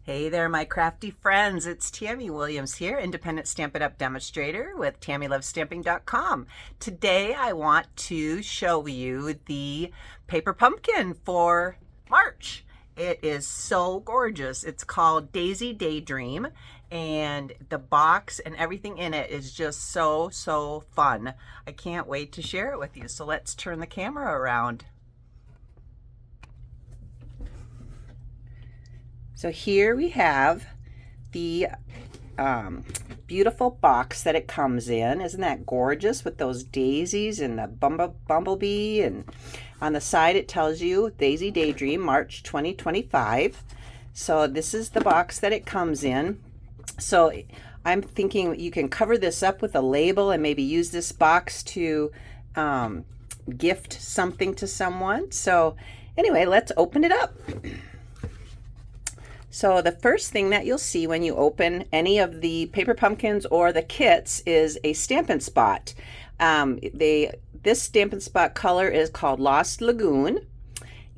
Hey there, my crafty friends. It's Tammy Williams here, independent Stampin' Up! Demonstrator with TammyLovesStamping.com. Today I want to show you the paper pumpkin for March. It is so gorgeous. It's called Daisy Daydream, and the box and everything in it is just so fun. I can't wait to share it with you. So let's turn the camera around. So here we have the beautiful box that it comes in. Isn't that gorgeous with those daisies and the bumblebee? And on the side it tells you Daisy Daydream, March 2025. So this is the box that it comes in. So I'm thinking you can cover this up with a label and maybe use this box to gift something to someone. So anyway, let's open it up. So the first thing that you'll see when you open any of the paper pumpkins or the kits is a Stampin' Spot. This Stampin' Spot color is called Lost Lagoon,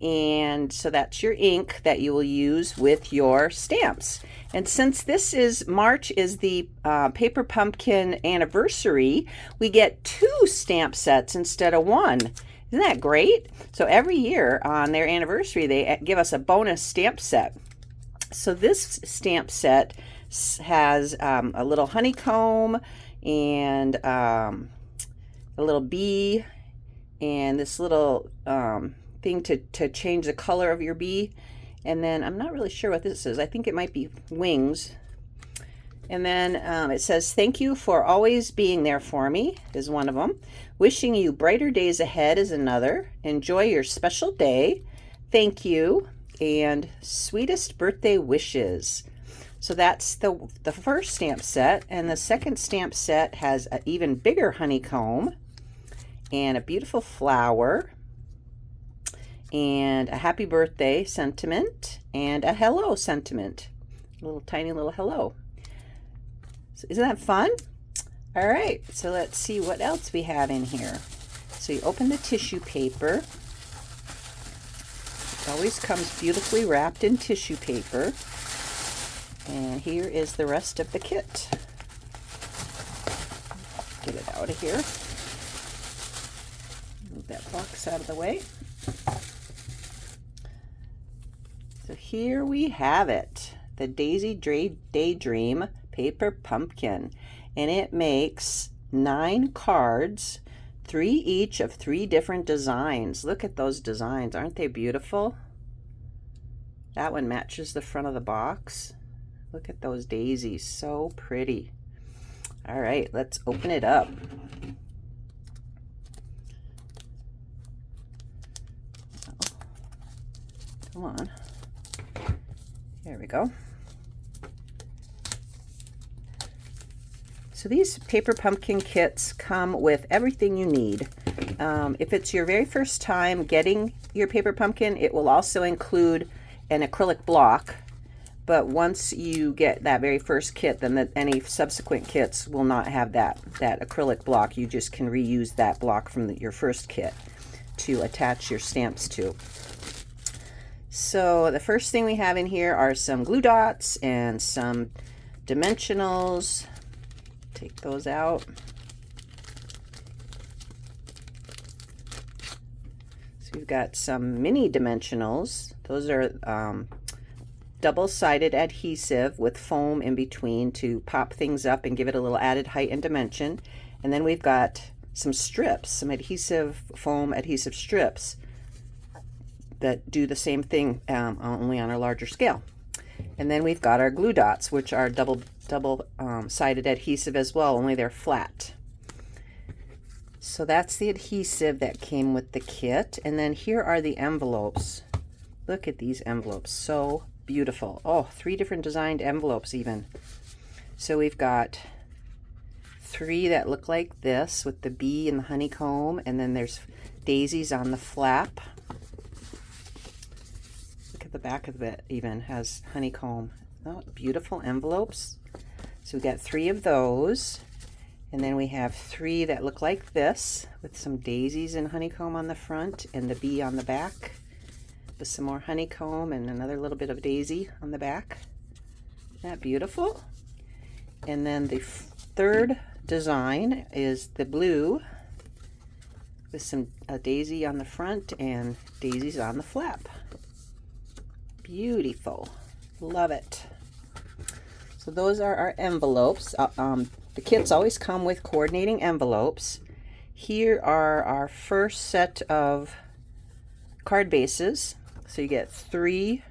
and so that's your ink that you will use with your stamps. And since this is March is the paper pumpkin anniversary, we get 2 stamp sets instead of 1. Isn't that great? So every year on their anniversary they give us a bonus stamp set. So this stamp set has a little honeycomb and a little bee and this little thing to change the color of your bee. And then I'm not really sure what this is. I think it might be wings. And then it says, "Thank you for always being there for me," is one of them. "Wishing you brighter days ahead" is another. "Enjoy your special day. Thank you." And "Sweetest birthday wishes." So that's the first stamp set. And the second stamp set has an even bigger honeycomb and a beautiful flower and a happy birthday sentiment and a hello sentiment, a little tiny little hello. So isn't that fun? All right, so let's see what else we have in here. So you open the tissue paper. It always comes beautifully wrapped in tissue paper. And here is the rest of the kit. Get it out of here. Move that box out of the way. So here we have it, the Daisy Daydream paper pumpkin. And it makes 9 cards, 3 each of 3 different designs. Look at those designs. Aren't they beautiful? That one matches the front of the box. Look at those daisies. So pretty. All right, let's open it up. Come on. There we go. So these paper pumpkin kits come with everything you need. If it's your very first time getting your paper pumpkin, it will also include an acrylic block. But once you get that very first kit, then any subsequent kits will not have that acrylic block. You just can reuse that block from your first kit to attach your stamps to. So the first thing we have in here are some glue dots and some dimensionals. Take those out. So we've got some mini dimensionals. Those are double-sided adhesive with foam in between to pop things up and give it a little added height and dimension. And then we've got some strips, some foam adhesive strips that do the same thing, only on a larger scale. And then we've got our glue dots, which are double-sided adhesive as well, only they're flat. So that's the adhesive that came with the kit. And then here are the envelopes. Look at these envelopes, so beautiful. Oh, 3 different designed envelopes even. So we've got 3 that look like this with the bee and the honeycomb, and then there's daisies on the flap. Look at the back of it even has honeycomb. Oh, beautiful envelopes. So we've got 3 of those. And then we have 3 that look like this with some daisies and honeycomb on the front and the bee on the back with some more honeycomb and another little bit of daisy on the back. Isn't that beautiful? And then the third design is the blue with some a daisy on the front and daisies on the flap. Beautiful. Love it. So those are our envelopes. The kits always come with coordinating envelopes. Here are our first set of card bases. So you get 3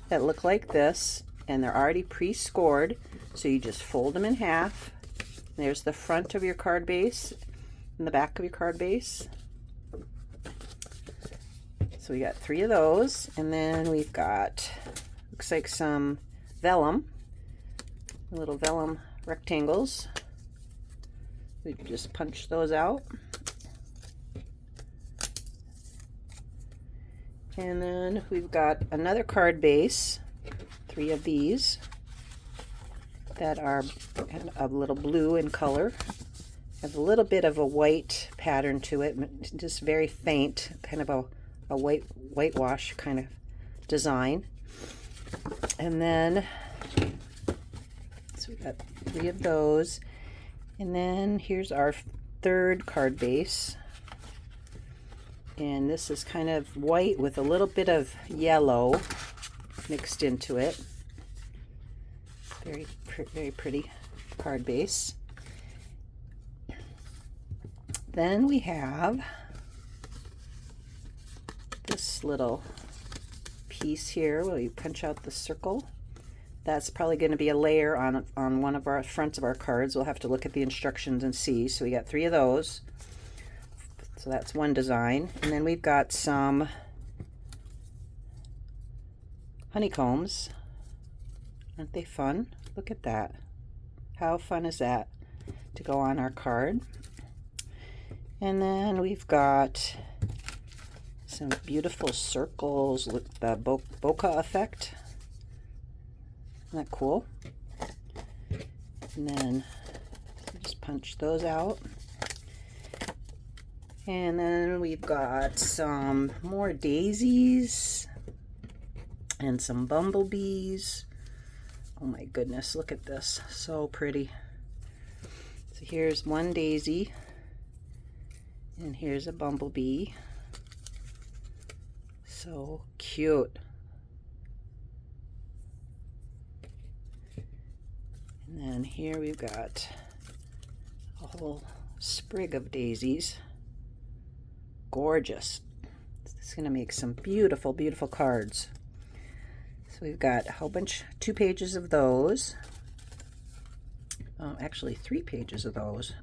that look like this, and they're already pre-scored. So you just fold them in half. There's the front of your card base and the back of your card base. So we got 3 of those, and then we've got, looks like some vellum, little vellum rectangles. We just punch those out. And then we've got another card base, 3 of these that are a little blue in color. Have a little bit of a white pattern to it, just very faint, kind of a whitewash kind of design. And then, so we've got 3 of those. And then here's our third card base. And this is kind of white with a little bit of yellow mixed into it. Very pretty card base. Then we have this little piece here where you punch out the circle. That's probably going to be a layer on one of our fronts of our cards. We'll have to look at the instructions and see. So we got 3 of those. So that's one design. And then we've got some honeycombs. Aren't they fun? Look at that. How fun is that to go on our card? And then we've got some beautiful circles with the bokeh effect. Isn't that cool? And then just punch those out. And then we've got some more daisies and some bumblebees. Oh my goodness, look at this. So pretty. So here's one daisy, and here's a bumblebee. So cute. And then here we've got a whole sprig of daisies. Gorgeous. It's going to make some beautiful, beautiful cards. So we've got a whole bunch, 2 pages of those. Actually 3 pages of those.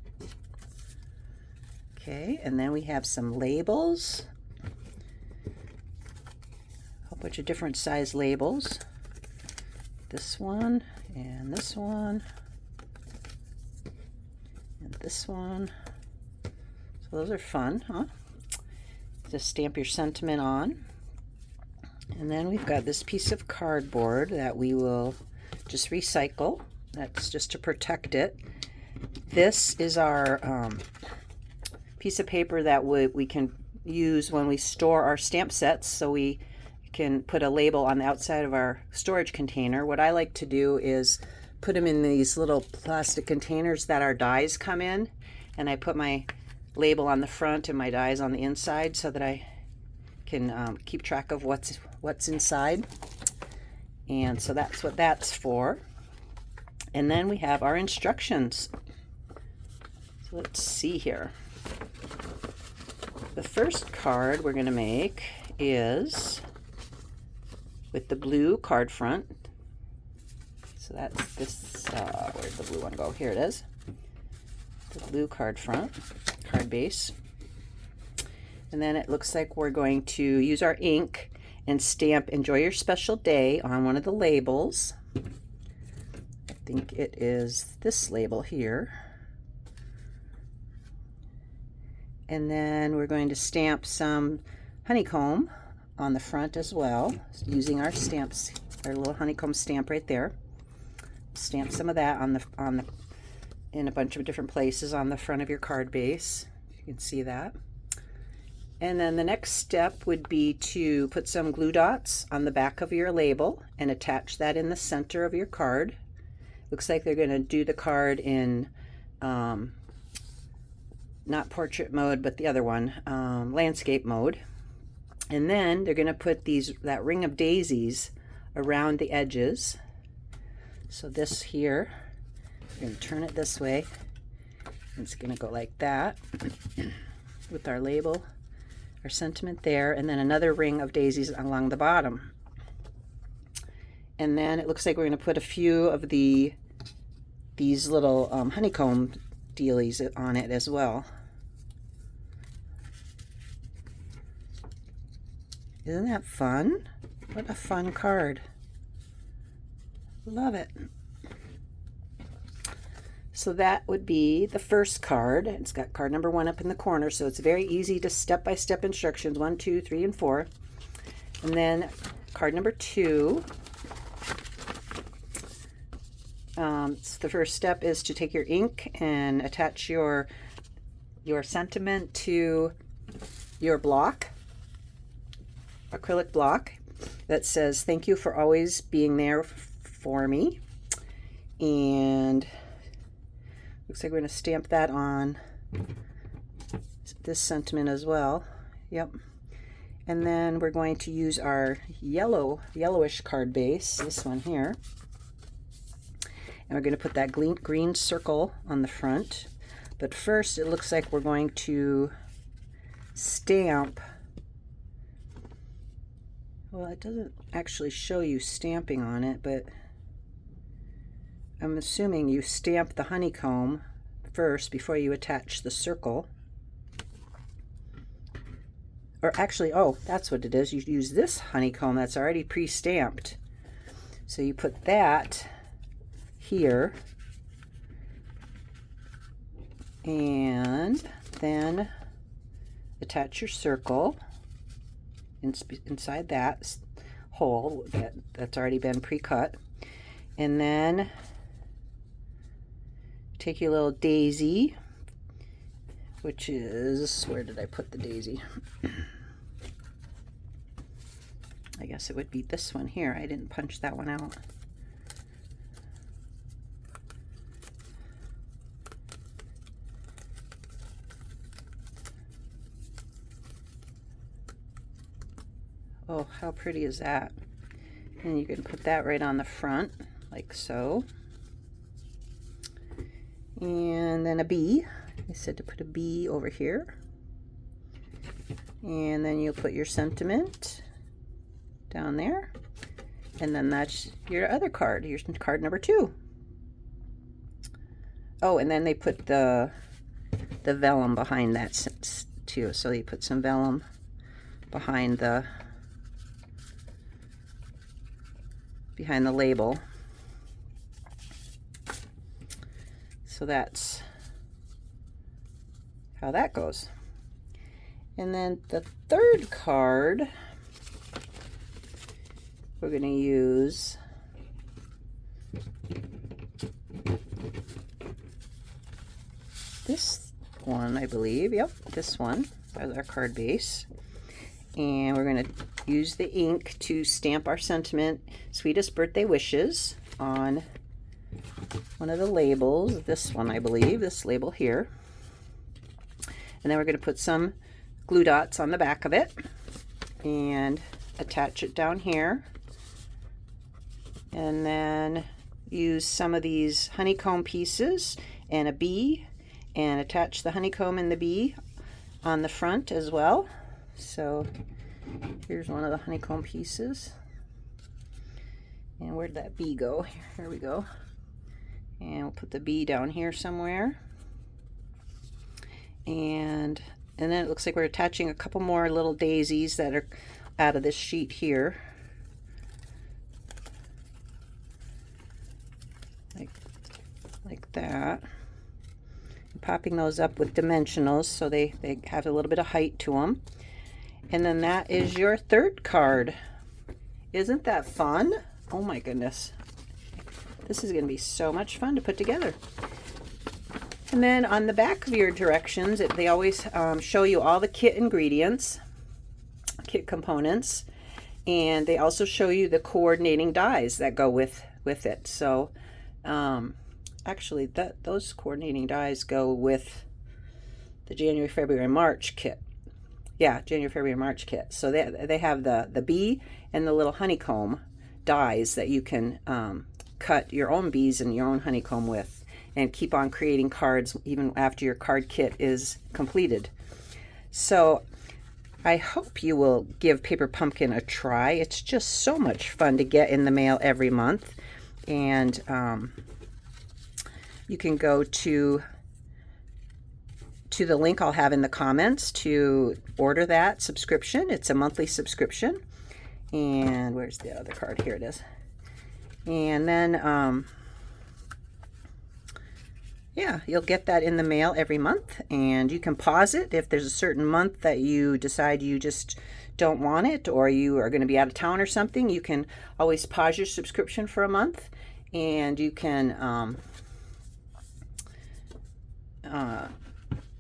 Okay, and then we have some labels. A whole bunch of different size labels. This one, and this one, and this one. So those are fun, huh? Just stamp your sentiment on. And then we've got this piece of cardboard that we will just recycle. That's just to protect it. This is our piece of paper that we can use when we store our stamp sets, so we can put a label on the outside of our storage container. What I like to do is put them in these little plastic containers that our dies come in, and I put my label on the front and my dies on the inside so that I can keep track of what's inside. And so that's what that's for. And then we have our instructions. So let's see here. The first card we're going to make is with the blue card front. So that's this, where'd the blue one go? Here it is. The blue card front, card base. And then it looks like we're going to use our ink and stamp "Enjoy Your Special Day" on one of the labels. I think it is this label here. And then we're going to stamp some honeycomb on the front as well, using our stamps, our little honeycomb stamp right there. Stamp some of that in a bunch of different places on the front of your card base. You can see that. And then the next step would be to put some glue dots on the back of your label and attach that in the center of your card. Looks like they're going to do the card in not portrait mode, but the other one, landscape mode. And then they're going to put that ring of daisies around the edges. So this here, we're going to turn it this way. It's going to go like that with our label, our sentiment there, and then another ring of daisies along the bottom. And then it looks like we're going to put a few of these little honeycomb dealies on it as well. Isn't that fun? What a fun card. Love it. So that would be the first card. It's got card number 1 up in the corner, so it's very easy to step-by-step instructions, 1, 2, 3, and 4. And then card number 2. The first step is to take your ink and attach your sentiment to your block, acrylic block, that says "Thank you for always being there for me." And looks like we're going to stamp that on this sentiment as well. Yep. And then we're going to use our yellowish card base, this one here. And we're going to put that green circle on the front. But first, it looks like we're going to stamp. Well, it doesn't actually show you stamping on it, but I'm assuming you stamp the honeycomb first before you attach the circle. Or actually, oh, that's what it is. You use this honeycomb that's already pre-stamped. So you put that here, and then attach your circle inside that hole that's already been pre-cut, and then take your little daisy, which is, where did I put the daisy? I guess it would be this one here. I didn't punch that one out. Oh, how pretty is that? And you can put that right on the front, like so. And then a bee. I said to put a bee over here. And then you'll put your sentiment down there. And then that's your other card, your card number 2. Oh, and then they put the vellum behind that too. So you put some vellum behind the label. So that's how that goes. And then the third card, we're going to use this one, I believe. Yep, this one as our card base. And we're going to use the ink to stamp our sentiment, Sweetest Birthday Wishes, on one of the labels. This one, I believe, this label here. And then we're going to put some glue dots on the back of it and attach it down here. And then use some of these honeycomb pieces and a bee and attach the honeycomb and the bee on the front as well. So here's one of the honeycomb pieces. And where'd that bee go? Here we go. And we'll put the bee down here somewhere. And then it looks like we're attaching a couple more little daisies that are out of this sheet here. Like that. Popping those up with dimensionals so they have a little bit of height to them. And then that is your third card. Isn't that fun? Oh my goodness. This is going to be so much fun to put together. And then on the back of your directions, they always show you all the kit ingredients, kit components, and they also show you the coordinating dies that go with it. So actually those coordinating dies go with the January, February, March kit. Yeah, January, February, March kit. So they have the bee and the little honeycomb dies that you can cut your own bees and your own honeycomb with, and keep on creating cards even after your card kit is completed. So I hope you will give Paper Pumpkin a try. It's just so much fun to get in the mail every month. And you can go to the link I'll have in the comments to order that subscription. It's a monthly subscription. And where's the other card? Here it is. And then yeah, you'll get that in the mail every month, and you can pause it if there's a certain month that you decide you just don't want it, or you are going to be out of town or something. You can always pause your subscription for a month, and you can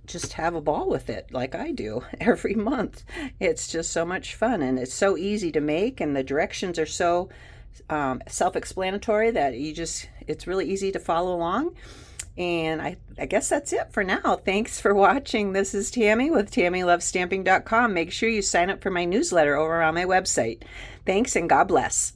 just have a ball with it like I do every month. It's just so much fun, and it's so easy to make, and the directions are so self-explanatory that it's really easy to follow along. And I guess that's it for now. Thanks for watching. This is Tammy with TammyLovesStamping.com. Make sure you sign up for my newsletter over on my website. Thanks, and God bless.